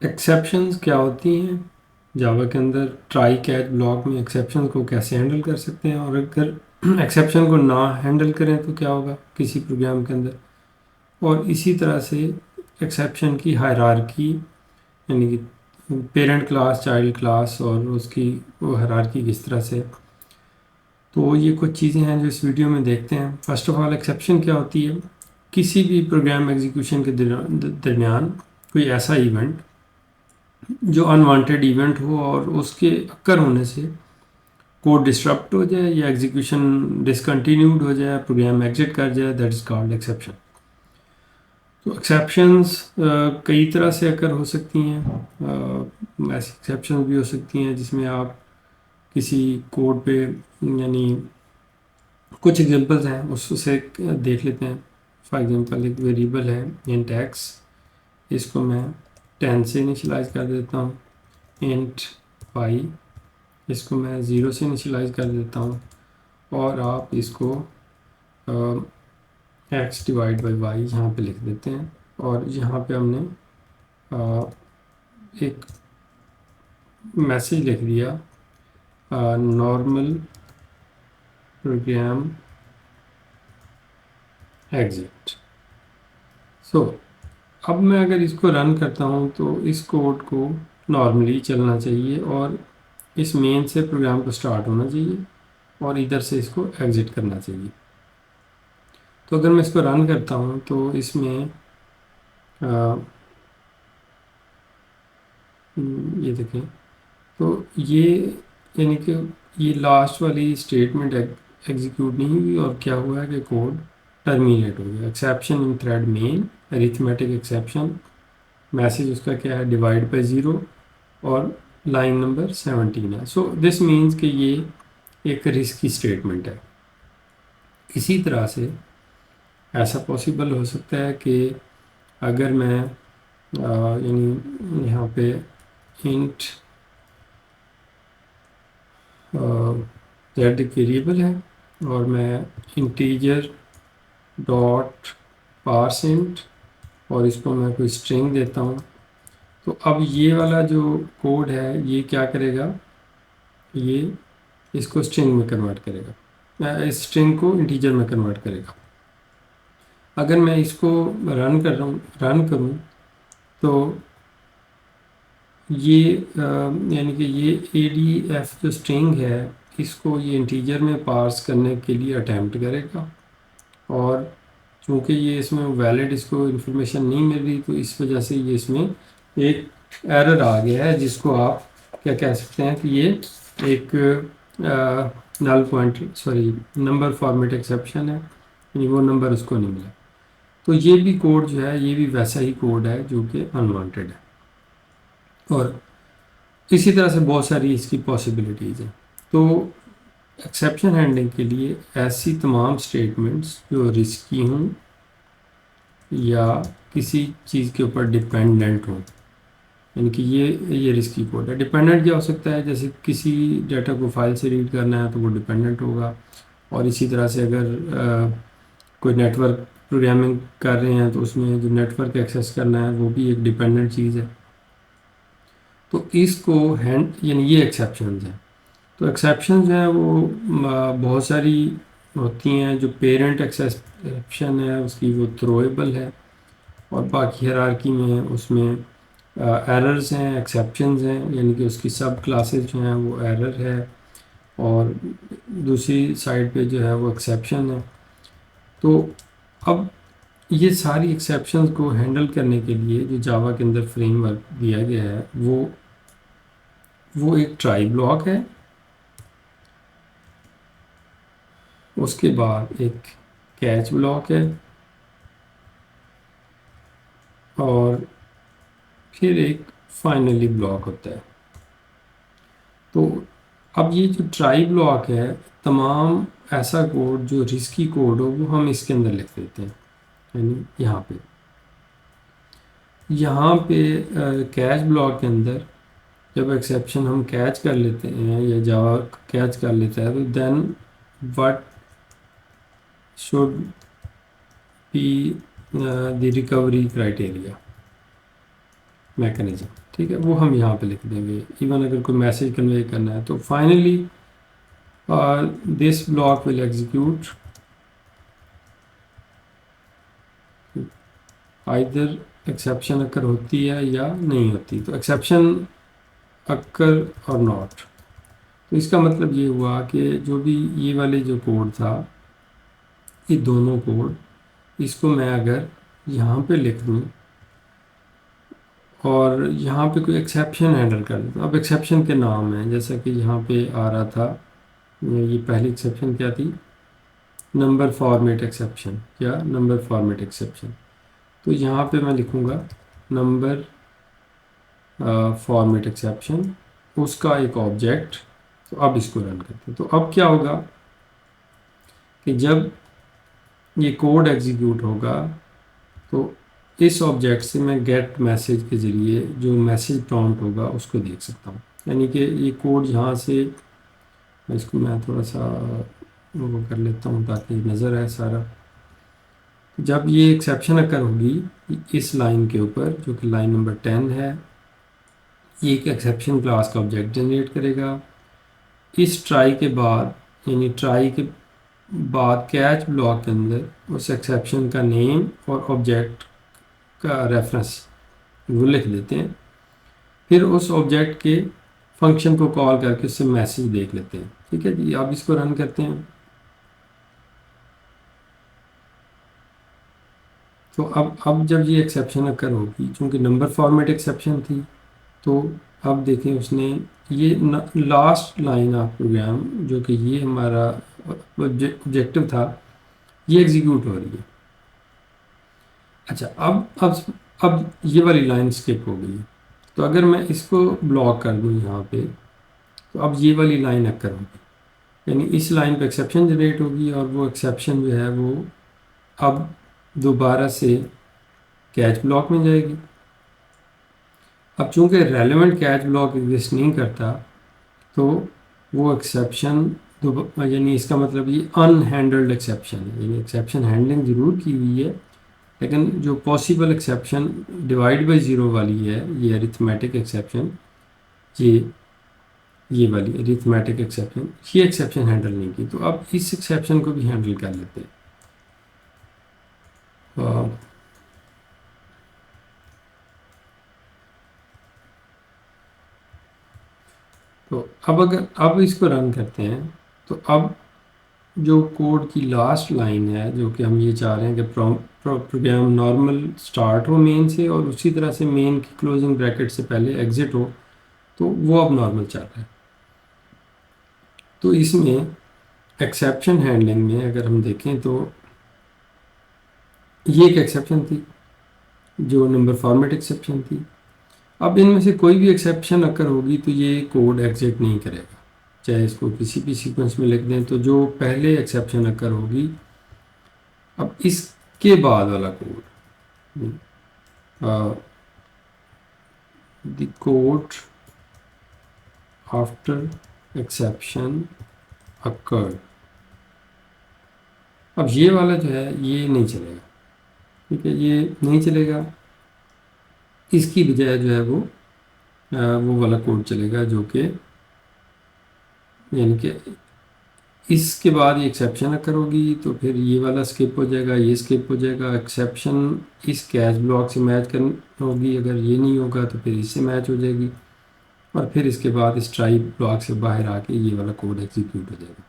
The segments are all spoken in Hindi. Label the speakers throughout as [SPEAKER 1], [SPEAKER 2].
[SPEAKER 1] एक्सेप्शंस क्या होती हैं जावा के अंदर? ट्राई कैच ब्लॉक में एक्सेप्शन को कैसे हैंडल कर सकते हैं, और अगर एक्सेप्शन को ना हैंडल करें तो क्या होगा किसी प्रोग्राम के अंदर। और इसी तरह से एक्सेप्शन की हायरार्की, यानी कि पेरेंट क्लास, चाइल्ड क्लास, और उसकी वो हायरार्की किस तरह से। तो ये कुछ चीज़ें हैं जो इस वीडियो में देखते हैं। फर्स्ट ऑफ ऑल, एक्सेप्शन क्या होती है? किसी भी प्रोग्राम एग्जीक्यूशन के दरमियान कोई ऐसा इवेंट जो अनवांटेड इवेंट हो और उसके अक्कर होने से कोड डिस्टरप्ट हो जाए या एग्जीक्यूशन डिसकंटिन्यूड हो जाए, प्रोग्राम एग्जिट कर जाए, दैट इज कॉल्ड एक्सेप्शन। तो एक्सेप्शंस कई तरह से अक्कर हो सकती हैं। ऐसी एक्सेप्शंस भी हो सकती हैं जिसमें आप किसी कोड पे, यानी कुछ एग्जांपल्स हैं उससे देख लेते हैं। फॉर एग्जांपल, एक वेरिएबल है इंट एक्स, इसको मैं 10 से इनिशियलाइज कर देता हूँ। इंट वाई, इसको मैं 0 से इनिशियलाइज कर देता हूँ। और आप इसको एक्स डिवाइड बाई वाई यहाँ पे लिख देते हैं। और यहाँ पे हमने एक मैसेज लिख दिया, नॉर्मल प्रोग्राम एग्जिट। सो अब मैं अगर इसको रन करता हूँ तो इस कोड को नॉर्मली चलना चाहिए और इस मेन से प्रोग्राम को स्टार्ट होना चाहिए और इधर से इसको एग्जिट करना चाहिए। तो अगर मैं इसको रन करता हूँ तो इसमें ये देखें, तो ये, यानी कि ये लास्ट वाली स्टेटमेंट एग्जीक्यूट नहीं हुई और क्या हुआ है कि कोड टर्मिनेट हो गया। Exception in thread main, arithmetic exception, message उसका क्या है, डिवाइड बाई 0, और लाइन नंबर 17 है। सो दिस मीन्स कि ये एक रिस्की स्टेटमेंट है। इसी तरह से ऐसा पॉसिबल हो सकता है कि अगर मैं यानी यहाँ पे इंट जेड एक वेरिएबल है और मैं इंटीजर डॉट पार्स इंट, और इसको मैं कोई स्ट्रिंग देता हूँ। तो अब ये वाला जो कोड है ये क्या करेगा, ये इसको स्ट्रिंग में कन्वर्ट करेगा, इस स्ट्रिंग को इंटीजर में कन्वर्ट करेगा। अगर मैं इसको रन करूँ तो ये यानी कि ये ADF जो स्ट्रिंग है इसको ये इंटीजर में पार्स करने के लिए अटैम्प्ट करेगा, और चूँकि ये इसमें वैलिड इसको इन्फॉर्मेशन नहीं मिल रही तो इस वजह से ये इसमें एक एरर आ गया है, जिसको आप क्या कह सकते हैं कि ये एक null point, sorry, number format exception है, यानी वो नंबर उसको नहीं मिला। तो ये भी कोड जो है ये भी वैसा ही कोड है जो कि अनवांटेड है। और इसी तरह से बहुत सारी इसकी पॉसिबिलिटीज़ हैं। तो एक्सेप्शन हैंडलिंग के लिए ऐसी तमाम स्टेटमेंट्स जो रिस्की हों या किसी चीज़ के ऊपर डिपेंडेंट हों, यानी कि ये रिस्की कोड है। डिपेंडेंट क्या हो सकता है, जैसे किसी डाटा को फाइल से रीड करना है तो वो डिपेंडेंट होगा। और इसी तरह से अगर कोई नेटवर्क प्रोग्रामिंग कर रहे हैं तो उसमें जो नेटवर्क एक्सेस करना है वो भी एक डिपेंडेंट चीज़ है। तो इसको हैंड, यानी ये एक्सेप्शंस हैं। तो एक्सेप्शन जो है वो बहुत सारी होती हैं। जो पेरेंट एक्सेप्शन है उसकी वो थ्रोएबल है, और बाकी हायरार्की में उसमें एरर्स हैं, एक्सेप्शंस हैं, यानी कि उसकी सब क्लासेस जो हैं वो एरर है, और दूसरी साइड पे जो है वो एक्सेप्शन है। तो अब ये सारी एक्सेप्शंस को हैंडल करने के लिए जो जावा के अंदर फ्रेमवर्क दिया गया है वो एक ट्राई ब्लॉक है, उसके बाद एक कैच ब्लॉक है, और फिर एक फाइनली ब्लॉक होता है। तो अब ये जो ट्राई ब्लॉक है, तमाम ऐसा कोड जो रिस्की कोड हो वो हम इसके अंदर लिख देते हैं, यानी यहाँ पे कैच ब्लॉक के अंदर जब एक्सेप्शन हम कैच कर लेते हैं या जावा कैच कर लेता है तो then what should be the recovery criteria. Mechanism, ठीक है, वो हम यहाँ पे लिख देंगे। इवन अगर कोई मैसेज कन्वे करना है तो finally this block will execute either exception occur होती है या नहीं होती। तो एक्सेप्शन अकर और नॉट, तो इसका मतलब ये हुआ कि जो भी ये वाले जो कोड था, ये दोनों कोड, इसको मैं अगर यहाँ पे लिख दूँ और यहाँ पे कोई एक्सेप्शन हैंडल कर देता हूँ। अब एक्सेप्शन के नाम हैं, जैसा कि यहाँ पे आ रहा था, ये पहली एक्सेप्शन क्या थी, नंबर फॉर्मेट एक्सेप्शन, क्या नंबर फॉर्मेट एक्सेप्शन। तो यहाँ पे मैं लिखूँगा नंबर फॉर्मेट एक्सेप्शन, उसका एक ऑब्जेक्ट। तो अब इसको रन करते हैं। तो अब क्या होगा कि जब ये कोड एग्जीक्यूट होगा तो इस ऑब्जेक्ट से मैं गेट मैसेज के ज़रिए जो मैसेज प्रॉम्प्ट होगा उसको देख सकता हूँ। यानी कि ये कोड यहाँ से, इसको मैं थोड़ा सा वो कर लेता हूँ ताकि नज़र आए सारा। जब ये एक्सेप्शन अकर होगी इस लाइन के ऊपर, जो कि लाइन नंबर 10 है, ये एक एक्सेप्शन क्लास का ऑब्जेक्ट जनरेट करेगा। इस ट्राई के बाद, यानी ट्राई के बाद कैच ब्लॉक के अंदर उस एक्सेप्शन का नेम और ऑब्जेक्ट का रेफरेंस वो लिख देते हैं। फिर उस ऑब्जेक्ट के फंक्शन को कॉल करके उससे मैसेज देख लेते हैं। ठीक है जी, अब इसको रन करते हैं। तो अब जब ये एक्सेप्शन अकर होगी, चूँकि नंबर फॉर्मेट एक्सेप्शन थी, तो अब देखें उसने ये लास्ट लाइन ऑफ प्रोग्राम, जो कि ये हमारा ऑब्जेक्टिव था, ये एग्जीक्यूट हो रही है। अच्छा, अब ये वाली लाइन स्किप हो गई। तो अगर मैं इसको ब्लॉक कर दूँ यहाँ पे, तो अब ये वाली लाइन अकर होगी, यानी इस लाइन पे एक्सेप्शन जनरेट होगी और वो एक्सेप्शन जो है वो अब दोबारा से कैच ब्लॉक में जाएगी। अब चूंकि रेलेवेंट कैच ब्लॉक एग्जिस्ट नहीं करता, तो वो एक्सेप्शन, यानी इसका मतलब ये अनहैंडल्ड एक्सेप्शन है, यानी एक्सेप्शन हैंडलिंग ज़रूर की हुई है, लेकिन जो possible exception divide by zero वाली है, ये अरिथमेटिक एक्सेप्शन, ये वाली अरिथमेटिक एक्सेप्शन, ये एक्सेप्शन हैंडल नहीं की। तो अब इस एक्सेप्शन को भी हैंडल कर लेते हैं। तो अब इसको रन करते हैं। तो अब जो कोड की लास्ट लाइन है, जो कि हम ये चाह रहे हैं कि प्रोग्राम नॉर्मल स्टार्ट हो मेन से और उसी तरह से मेन की क्लोजिंग ब्रैकेट से पहले एग्जिट हो, तो वो अब नॉर्मल चल रहा है। तो इसमें एक्सेप्शन हैंडलिंग में अगर हम देखें तो ये एक एक्सेप्शन थी जो नंबर फॉर्मेट एक्सेप्शन थी। अब इनमें से कोई भी एक्सेप्शन अगर होगी तो ये कोड एग्जिट नहीं करेगा, चाहे इसको किसी भी सीक्वेंस में लिख दें। तो जो पहले एक्सेप्शन अकर होगी, अब इसके बाद वाला code, the code after exception occur, अब ये वाला जो है ये नहीं चलेगा। ठीक है, ये नहीं चलेगा। इसकी बजाय जो है वो वाला कोड चलेगा, जो कि यानी कि इसके बाद ये एक्सेप्शन अकर होगी तो फिर ये वाला स्किप हो जाएगा, ये स्किप हो जाएगा। एक्सेप्शन इस कैच ब्लॉक से मैच करनी होगी, अगर ये नहीं होगा तो फिर इससे मैच हो जाएगी, और फिर इसके बाद इस ट्राई ब्लॉक से बाहर आके ये वाला कोड एग्जीक्यूट हो जाएगा।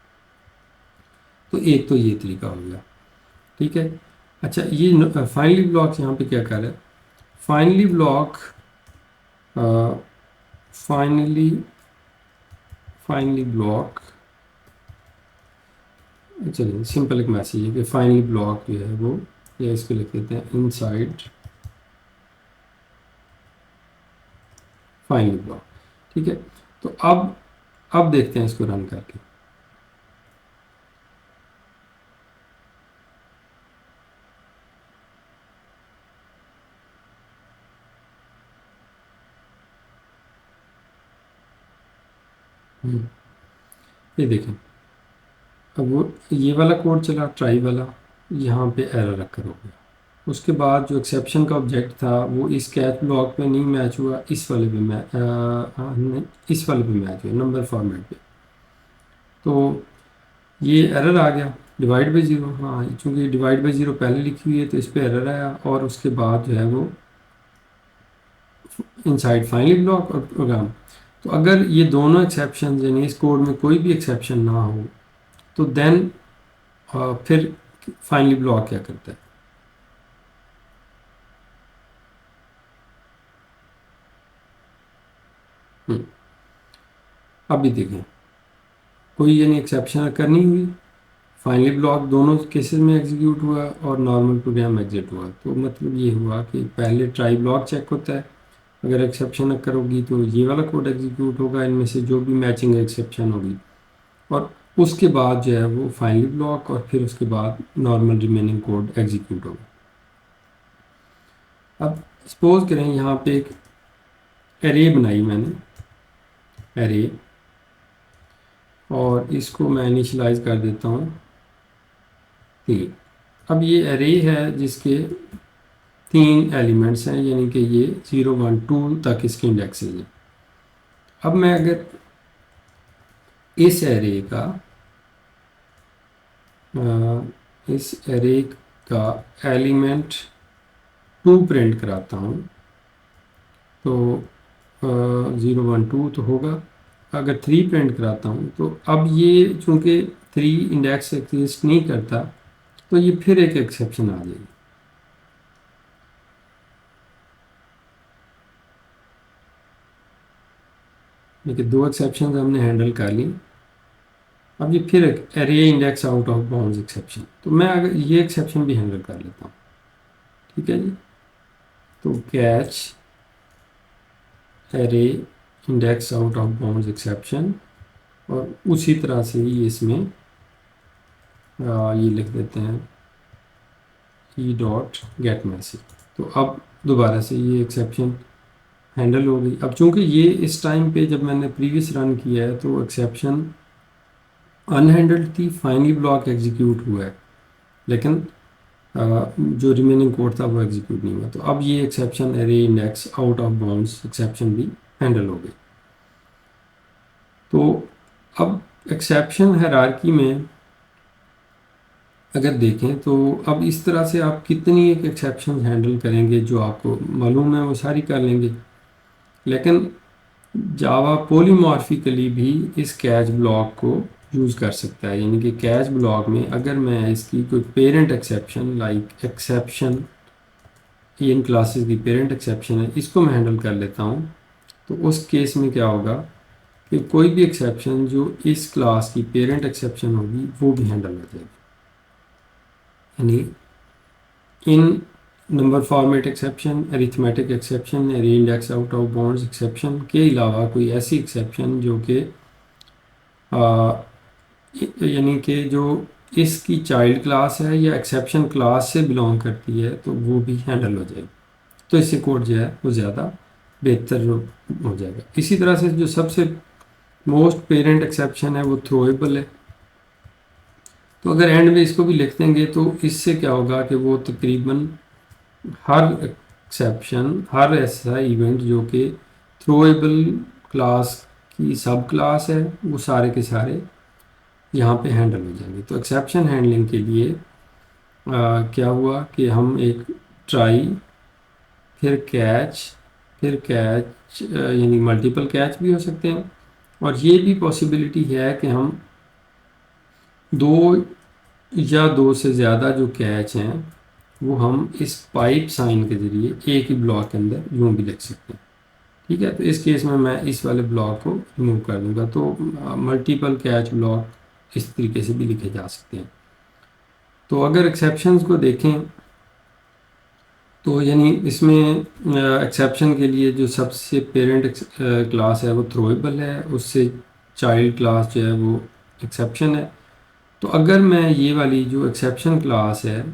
[SPEAKER 1] तो एक तो ये तरीका हो गया। ठीक है। अच्छा, ये फाइनली ब्लॉक यहाँ पे क्या कर रहा है, फाइनली ब्लॉक फाइनली ब्लॉक, चलिए सिंपल एक मैसेज है कि फाइनली ब्लॉक जो है वो, या इसको लिख देते हैं इनसाइड फाइनली ब्लॉक। ठीक है। तो अब देखते हैं इसको रन करके। ये देखें, अब वो ये वाला कोड चला ट्राई वाला, यहाँ पे एरर रखकर हो गया। उसके बाद जो एक्सेप्शन का ऑब्जेक्ट था वो इस कैच ब्लॉक पे नहीं मैच हुआ, इस वाले पे मैच नहीं, इस वाले पे मैच हुआ नंबर फॉर्मेट पे। तो ये एरर आ गया डिवाइड बाई ज़ीरो। हाँ, चूँकि डिवाइड बाई ज़ीरो पहले लिखी हुई है तो इस पर एरर आया, और उसके बाद जो है वो इनसाइड फाइनली ब्लॉक और प्रोग्राम। तो अगर ये दोनों एक्सेप्शन यानी इस कोड में कोई भी एक्सेप्शन ना हो तो देन फिर फाइनली ब्लॉक क्या करता है। हम्म, अभी देखें, कोई यानी एक्सेप्शन अकर नहीं हुई, फाइनली ब्लॉक दोनों केसेस में एग्जीक्यूट हुआ और नॉर्मल प्रोग्राम एग्जिट हुआ। तो मतलब ये हुआ कि पहले ट्राई ब्लॉक चेक होता है, अगर एक्सेप्शन अकर होगी तो ये वाला कोड एग्जीक्यूट होगा, इनमें से जो भी मैचिंग एक्सेप्शन होगी, और उसके बाद जो है वो फाइनली ब्लॉक, और फिर उसके बाद नॉर्मल रिमेनिंग कोड एग्जीक्यूट होगा। अब सपोज करें यहाँ पे एक एरे बनाई मैंने, एरे, और इसको मैं इनिशलाइज कर देता हूँ 3। अब ये एरे है जिसके 3 एलिमेंट्स हैं, यानी कि ये 0 1 2 तक इसके इंडेक्सेस हैं। अब मैं अगर इस एरे का इस एरे का एलिमेंट 2 प्रिंट कराता हूँ तो 0 1 2 तो होगा। अगर 3 प्रिंट कराता हूँ तो अब ये चूँकि 3 इंडेक्स एग्जिस्ट नहीं करता तो ये फिर एक एक्सेप्शन आ जाएगी। देखिए, 2 एक्सेप्शन हमने हैंडल कर ली। अब ये फिर एक array index out of bounds exception, तो मैं अगर ये एक्सेप्शन भी हैंडल कर लेता हूँ, ठीक है जी। तो catch array index out of bounds exception, और उसी तरह से ही इसमें ये लिख देते हैं ई डॉट गेट मैसेज। तो अब दोबारा से ये एक्सेप्शन हैंडल हो गई। अब चूंकि ये इस टाइम पे जब मैंने प्रीवियस रन किया है तो एक्सेप्शन अनहैंडल्ड थी, फाइनली ब्लॉक एग्जीक्यूट हुआ है, लेकिन जो रिमेनिंग कोड था वो एग्जीक्यूट नहीं हुआ। तो अब ये exception array index out of bounds exception भी हैंडल हो गई। तो अब एक्सेप्शन हायरार्की में अगर देखें तो अब इस तरह से आप कितनी एक एक्सेप्शन हैंडल करेंगे, जो आपको मालूम है वो सारी कर लेंगे। लेकिन जावा पॉलीमॉर्फिकली भी इस कैच ब्लॉक को यूज़ कर सकता है, यानी कि कैच ब्लॉक में अगर मैं इसकी कोई पेरेंट एक्सेप्शन लाइक एक्सेप्शन, इन क्लासेस की पेरेंट एक्सेप्शन है, इसको मैं हैंडल कर लेता हूँ, तो उस केस में क्या होगा कि कोई भी एक्सेप्शन जो इस क्लास की पेरेंट एक्सेप्शन होगी वो भी हैंडल हो जाएगी। यानी इन number format exception, arithmetic exception, array index out of bounds exception के अलावा कोई ऐसी एक्सेप्शन जो कि यानी कि जो इसकी चाइल्ड क्लास है या एक्सेप्शन क्लास से बिलोंग करती है, तो वो भी हैंडल हो जाएगी। तो इससे कोड जो है वो ज़्यादा बेहतर हो जाएगा। इसी तरह से जो सबसे मोस्ट पेरेंट एक्सेप्शन है वो थ्रोएबल है। तो अगर एंड में इसको भी लिख देंगे तो इससे क्या होगा कि वो तकरीबन हर एक्सेप्शन, हर ऐसा इवेंट जो कि थ्रोएबल क्लास की सब क्लास है, वो सारे के सारे यहाँ पे हैंडल हो जाएंगे। तो एक्सेप्शन हैंडलिंग के लिए क्या हुआ कि हम एक ट्राई, फिर कैच यानी मल्टीपल कैच भी हो सकते हैं, और ये भी पॉसिबिलिटी है कि हम 2 या 2 से ज़्यादा जो कैच हैं वो हम इस पाइप साइन के ज़रिए एक ही ब्लॉक के अंदर यूँ भी लिख सकते हैं। ठीक है, तो इस केस में मैं इस वाले ब्लॉक को रिमूव कर दूंगा। तो मल्टीपल कैच ब्लॉक इस तरीके से भी लिखे जा सकते हैं। तो अगर एक्सेप्शंस को देखें तो यानी इसमें एक्सेप्शन के लिए जो सबसे पेरेंट क्लास है वो थ्रोएबल है, उससे चाइल्ड क्लास जो है वो एक्सेप्शन है। तो अगर मैं ये वाली जो एक्सेप्शन क्लास है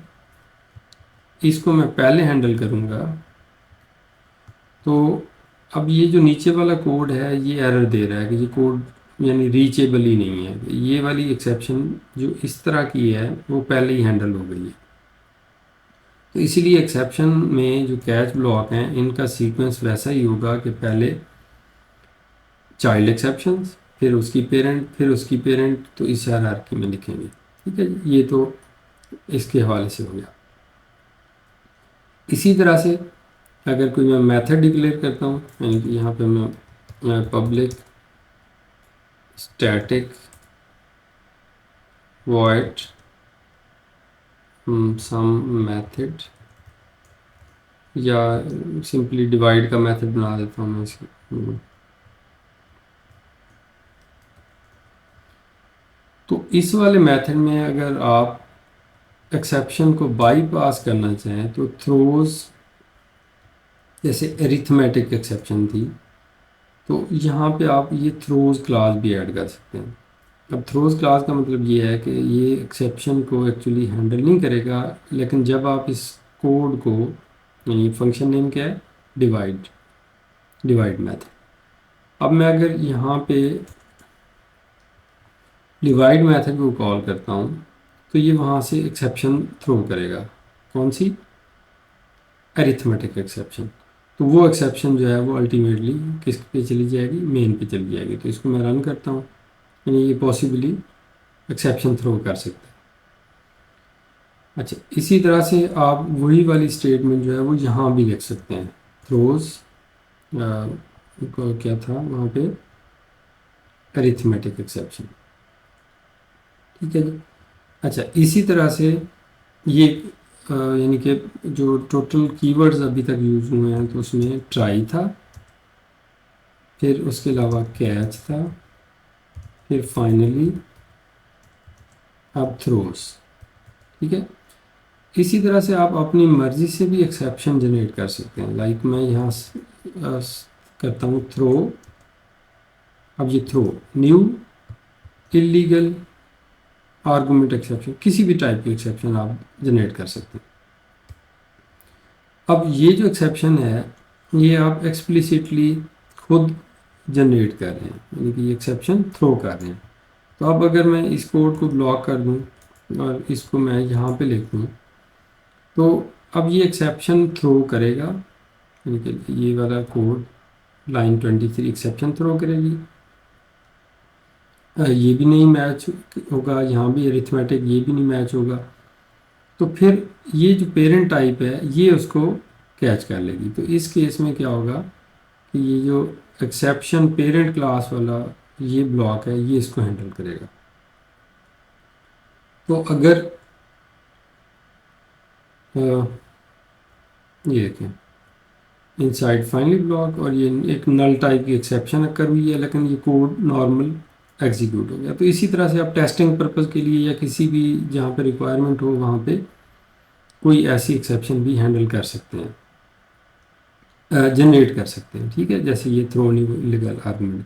[SPEAKER 1] इसको मैं पहले हैंडल करूँगा, तो अब ये जो नीचे वाला कोड है ये एरर दे रहा है कि ये कोड यानी रीचेबल ही नहीं है। ये वाली एक्सेप्शन जो इस तरह की है वो पहले ही हैंडल हो गई है। तो इसीलिए एक्सेप्शन में जो कैच ब्लॉक हैं इनका सीक्वेंस वैसा ही होगा कि पहले चाइल्ड एक्सेप्शंस, फिर उसकी पेरेंट, फिर उसकी पेरेंट, तो इस हायरार्की में लिखेंगे। ठीक है, ये तो इसके हवाले से हो गया। इसी तरह से अगर कोई मैं मेथड डिक्लेयर करता हूँ, यानी कि यहाँ पे मैं public static void some method, या सिंपली डिवाइड का मेथड बना देता हूँ मैं इसको। तो इस वाले मेथड में अगर आप एक्सेप्शन को बाईपास करना चाहें तो थ्रोज, जैसे अरिथमेटिक एक्सेप्शन थी, तो यहाँ पे आप ये थ्रोज क्लास भी ऐड कर सकते हैं। अब थ्रोज क्लास का मतलब ये है कि ये एक्सेप्शन को एक्चुअली हैंडल नहीं करेगा, लेकिन जब आप इस कोड को, यानी फंक्शन नेम क्या है, डिवाइड, डिवाइड मेथड। अब मैं अगर यहाँ पे डिवाइड मेथड को कॉल करता हूँ तो ये वहाँ से एक्सेप्शन थ्रो करेगा। कौन सी? Arithmetic exception. तो वो एक्सेप्शन जो है वो अल्टीमेटली किस पे चली जाएगी? मेन पे चली जाएगी। तो इसको मैं रन करता हूँ, यानी ये पॉसिबली एक्सेप्शन थ्रो कर सकता है। अच्छा, इसी तरह से आप वही वाली स्टेटमेंट जो है वो यहाँ भी लिख सकते हैं। थ्रोज क्या था वहाँ पे? Arithmetic exception. ठीक है जी। अच्छा, इसी तरह से ये यानी कि जो टोटल कीवर्ड्स अभी तक यूज हुए हैं तो उसमें ट्राई था, फिर उसके अलावा कैच था, फिर फाइनली अब थ्रोस। ठीक है, इसी तरह से आप अपनी मर्ज़ी से भी एक्सेप्शन जनरेट कर सकते हैं। लाइक मैं यहाँ करता हूँ थ्रो, अब ये throw new illegal argument exception, किसी भी टाइप की एक्सेप्शन आप जनरेट कर सकते हैं। अब ये जो एक्सेप्शन है ये आप एक्सप्लिसिटली खुद जनरेट कर रहे हैं, यानी कि एक्सेप्शन थ्रो कर रहे हैं। तो अब अगर मैं इस कोड को ब्लॉक कर दूं और इसको मैं यहाँ पे लिख दूँ तो अब ये एक्सेप्शन थ्रो करेगा, यानी कि ये वाला कोड लाइन 23 एक्सेप्शन थ्रो करेगी। ये भी नहीं मैच होगा, यहाँ भी अरिथमेटिक, ये भी नहीं मैच होगा। तो फिर ये जो पेरेंट टाइप है ये उसको कैच कर लेगी। तो इस केस में क्या होगा कि ये जो एक्सेप्शन पेरेंट क्लास वाला ये ब्लॉक है ये इसको हैंडल करेगा। तो अगर ये देखें इनसाइड फाइनली ब्लॉक, और ये एक नल टाइप की एक्सेप्शन अकर हुई है, लेकिन ये कोड नॉर्मल एग्जीक्यूट हो गया। तो इसी तरह से आप टेस्टिंग पर्पज़ के लिए या किसी भी जहाँ पे रिक्वायरमेंट हो वहाँ पे कोई ऐसी एक्सेप्शन भी हैंडल कर सकते हैं, जनरेट कर सकते हैं। ठीक है, जैसे ये थ्रो इलीगल आर्गुमेंट।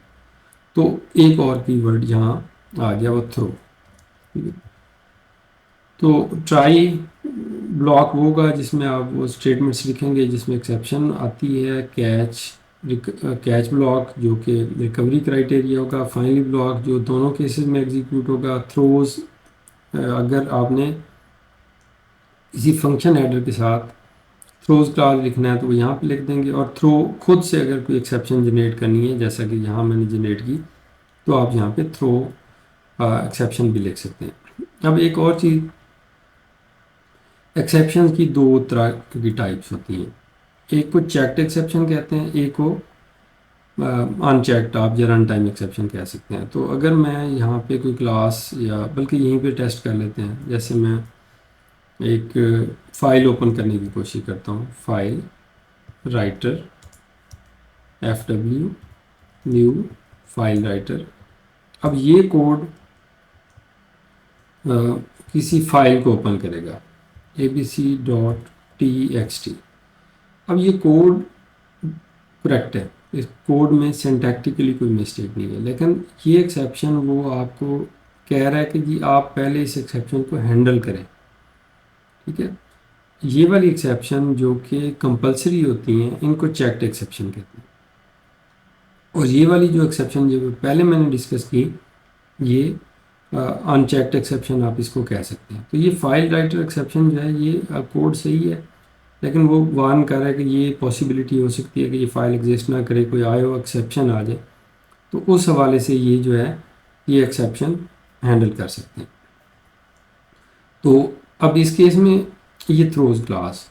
[SPEAKER 1] तो एक और कीवर्ड यहाँ आ गया वो थ्रो। ठीक है, तो ट्राई ब्लॉक वो होगा जिसमें आप वो स्टेटमेंट्स लिखेंगे जिसमें एक्सेप्शन आती है। कैच ब्लॉक जो कि रिकवरी क्राइटेरिया होगा। फाइनली ब्लॉक जो दोनों केसेस में एग्जीक्यूट होगा। थ्रोज अगर आपने इसी फंक्शन हेडर के साथ थ्रोज क्लास लिखना है तो वो यहाँ पे लिख देंगे। और थ्रो खुद से अगर कोई एक्सेप्शन जनरेट करनी है जैसा कि यहाँ मैंने जनरेट की, तो आप यहाँ पे थ्रो एक्सेप्शन भी लिख सकते हैं। अब एक और चीज़, एक्सेप्शन की दो तरह की टाइप्स होती हैं। एक को चेक्ड एक्सेप्शन कहते हैं, एक को अनचेक्ड आप या रन टाइम एक्सेप्शन कह सकते हैं। तो अगर मैं यहाँ पे कोई क्लास, या बल्कि यहीं पे टेस्ट कर लेते हैं, जैसे मैं एक फ़ाइल ओपन करने की कोशिश करता हूँ। File writer FW new file writer. अब ये कोड किसी फाइल को ओपन करेगा abc.txt। अब ये कोड करेक्ट है, इस कोड में सिंटैक्टिकली कोई मिस्टेक नहीं है, लेकिन ये एक्सेप्शन वो आपको कह रहा है कि जी आप पहले इस एक्सेप्शन को हैंडल करें। ठीक है, ये वाली एक्सेप्शन जो कि कंपलसरी होती हैं इनको चेक्ड एक्सेप्शन कहते हैं। और ये वाली जो एक्सेप्शन जो पहले मैंने डिस्कस की, ये अनचेक्ड एक्सेप्शन आप इसको कह सकते हैं। तो ये फाइल राइटर एक्सेप्शन जो है ये कोड सही है, लेकिन वो वार्न कर रहा है कि ये पॉसिबिलिटी हो सकती है कि ये फ़ाइल एग्जिस्ट ना करे, कोई आईओ एक्सेप्शन आ जाए। तो उस हवाले से ये जो है ये एक्सेप्शन हैंडल कर सकते हैं। तो अब इस केस में ये थ्रोज क्लास,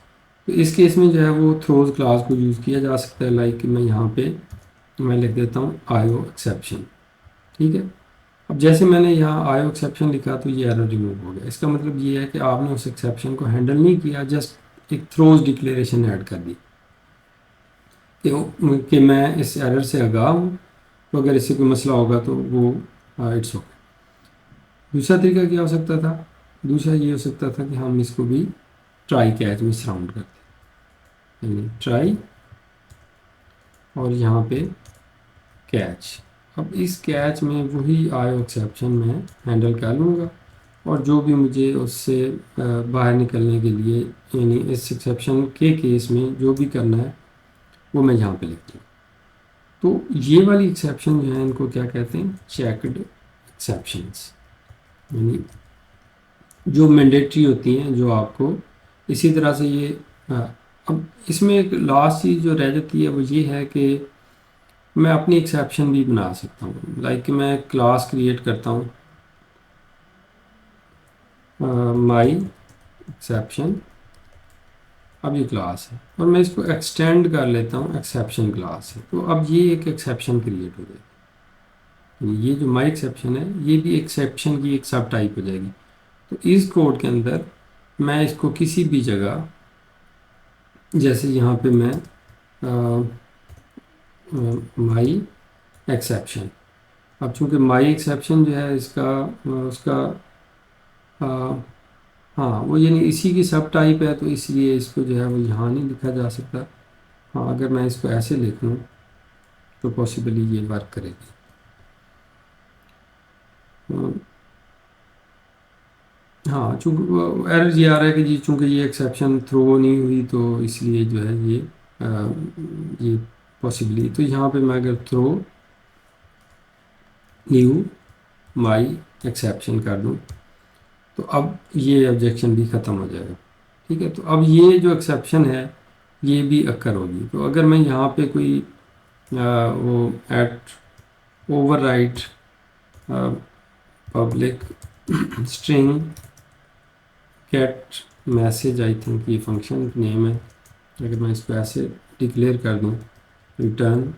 [SPEAKER 1] तो इस केस में जो है वो थ्रोज क्लास को यूज़ किया जा सकता है। लाइक मैं यहाँ पे मैं लिख देता हूँ आईओ एक्सेप्शन, ठीक है। अब जैसे मैंने यहाँ आईओ एक्सेप्शन लिखा तो ये एरर रिमूव हो गया। इसका मतलब ये है कि आपने उस एक्सेप्शन को हैंडल नहीं किया, जस्ट एक थ्रोज डिक्लेरेशन ऐड कर दी कि मैं इस एरर से आगाह हूँ, तो अगर इससे कोई मसला होगा तो वो इट्स ओके। दूसरा तरीका क्या हो सकता था? दूसरा ये हो सकता था कि हम इसको भी ट्राई कैच में सराउंड करते, यानी ट्राई और यहाँ पे कैच। अब इस कैच में वही आईओ एक्सेप्शन मैं हैंडल कर लूँगा, और जो भी मुझे उससे बाहर निकलने के लिए, यानी इस एक्सेप्शन के केस में जो भी करना है वो मैं यहाँ पे लिख दूँ। तो ये वाली एक्सेप्शन जो है इनको क्या कहते हैं? चेक्ड एक्सेप्शंस, यानी जो मैंडेटरी होती हैं, जो आपको इसी तरह से ये अब इसमें एक लास्ट चीज़ जो रह जाती है वो ये है कि मैं अपनी एक्सेप्शन भी बना सकता हूँ। लाइक मैं क्लास क्रिएट करता हूँ माई एक्सेप्शन, अब ये क्लास है और मैं इसको एक्सटेंड कर लेता हूँ एक्सेप्शन क्लास है, तो अब ये एक एक्सेप्शन क्रिएट हो जाएगी। ये जो माई एक्सेप्शन है ये भी एक्सेप्शन की एक सब टाइप हो जाएगी। तो इस कोड के अंदर मैं इसको किसी भी जगह, जैसे यहाँ पे मैं माई एक्सेप्शन, अब चूंकि माई एक्सेप्शन जो है इसका उसका अ, हाँ वो यानी इसी की सब टाइप है, तो इसलिए इसको जो है वो यहाँ नहीं लिखा जा सकता। हाँ अगर मैं इसको ऐसे लिख लूँ तो पॉसिबली ये वर्क करेगी। हाँ चूँकि एरर ये आ रहा है कि जी चूँकि ये एक्सेप्शन थ्रो नहीं हुई तो इसलिए जो है ये पॉसिबली, तो यहाँ पे मैं अगर थ्रो न्यू माई एक्सेप्शन कर दूँ तो अब ये ऑब्जेक्शन भी ख़त्म हो जाएगा, ठीक है। तो अब ये जो एक्सेप्शन है ये भी अक्कर होगी। तो अगर मैं यहाँ पे कोई वो at override public string get message, I think ये फंक्शन नेम है, अगर मैं इसको ऐसे डिक्लेयर कर दूँ return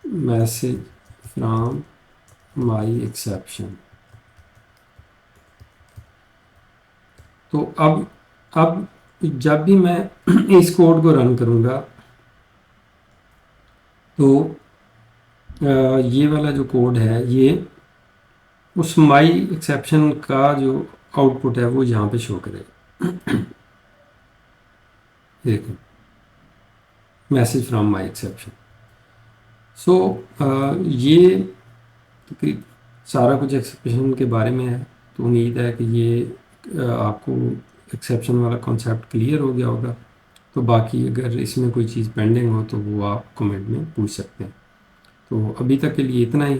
[SPEAKER 1] message from my exception, तो अब जब भी मैं इस कोड को रन करूँगा तो ये वाला जो कोड है ये उस माई एक्सेप्शन का जो आउटपुट है वो यहाँ पे शो करेगा। देखो मैसेज फ्रॉम माई एक्सेप्शन। सो ये सारा कुछ एक्सेप्शन के बारे में है। तो उम्मीद है कि ये आपको एक्सेप्शन वाला कॉन्सेप्ट क्लियर हो गया होगा। तो बाकी अगर इसमें कोई चीज़ पेंडिंग हो तो वो आप कमेंट में पूछ सकते हैं। तो अभी तक के लिए इतना ही।